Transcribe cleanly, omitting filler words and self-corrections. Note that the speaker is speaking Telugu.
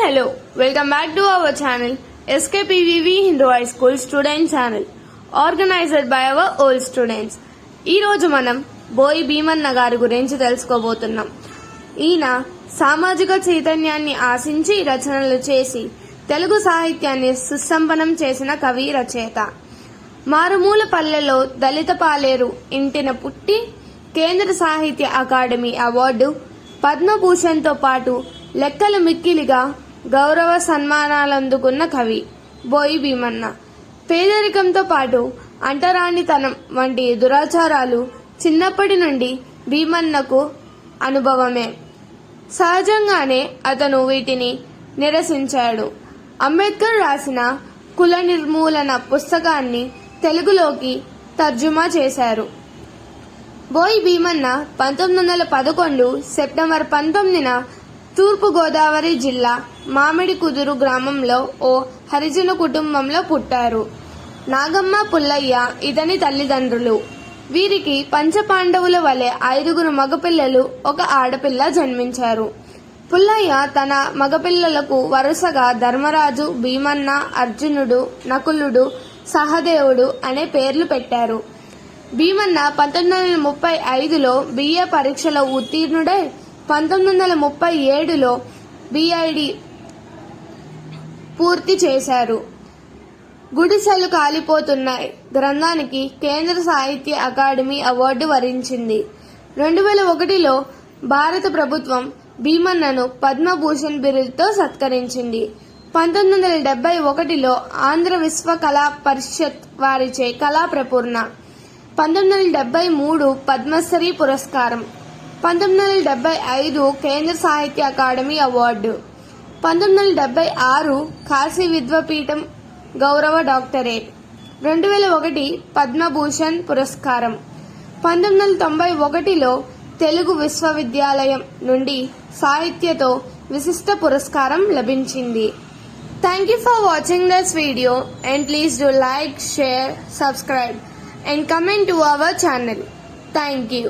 Hello, welcome back to our channel SKPVV Hindu High School Student Channel organized by our old students. ఈ రోజు మనం బోయి భీమన్న గారి గురించి తెలుసుకోబోతున్నాం. ఈయన సామాజిక చైతన్యాన్ని ఆశించి రచనలు చేసి తెలుగు సాహిత్యాన్ని సుసంపన్నం చేసిన కవి రచయిత. మారుమూల పల్లెలో దళిత పాలేరు ఇంటిన పుట్టి కేంద్ర సాహిత్య అకాడమీ అవార్డు, పద్మభూషణ్తో పాటు లెక్కలు మిక్కిలిగా గౌరవ సన్మానాలందుకున్న కవి బోయి భీమన్న. పేదరికంతో పాటు అంటరానితనం వంటి దురాచారాలు చిన్నప్పటి నుండి భీమన్నకు అనుభవమే. సహజంగానే అతను వీటిని నిరసించాడు. అంబేద్కర్ రాసిన కుల నిర్మూలన పుస్తకాన్ని తెలుగులోకి తర్జుమా చేశారు. బోయి భీమన్న 1911 సెప్టెంబర్ 19న తూర్పు గోదావరి జిల్లా మామిడి కుదురు గ్రామంలో ఓ హరిజన కుటుంబంలో పుట్టారు. నాగమ్మ, పుల్లయ్య ఇతని తల్లిదండ్రులు. వీరికి పంచపాండవుల వలె 5 మగపిల్లలు, ఒక ఆడపిల్ల జన్మించారు. పుల్లయ్య తన మగపిల్లలకు వరుసగా ధర్మరాజు, భీమన్న, అర్జునుడు, నకులుడు, సహదేవుడు అనే పేర్లు పెట్టారు. భీమన్న 1935లో బిఏ పరీక్షలో ఉత్తీర్ణుడై 1937లో బిఐడి పూర్తి చేశారు. గుడిసెలు కాలిపోతున్నాయి గ్రంథానికి కేంద్ర సాహిత్య అకాడమీ అవార్డు వరించింది. 2001లో భారత ప్రభుత్వం భీమన్నను పద్మభూషణ్ బిరుదుతో సత్కరించింది. 1971లో ఆంధ్ర విశ్వ కళా పరిషత్ వారిచే కళా ప్రపూర్ణ, 1973 పద్మశ్రీ పురస్కారం, 1975 కేంద్ర సాహిత్య అకాడమీ అవార్డు, 1976 కాశీ విద్వపీఠం గౌరవ డాక్టరేట్, 2001 పద్మభూషణ్ పురస్కారం, 1991లో తెలుగు విశ్వవిద్యాలయం నుండి సాహిత్యతో విశిష్ట పురస్కారం లభించింది. Thank you for watching this video and please do like, share, subscribe and comment to our channel. Thank you.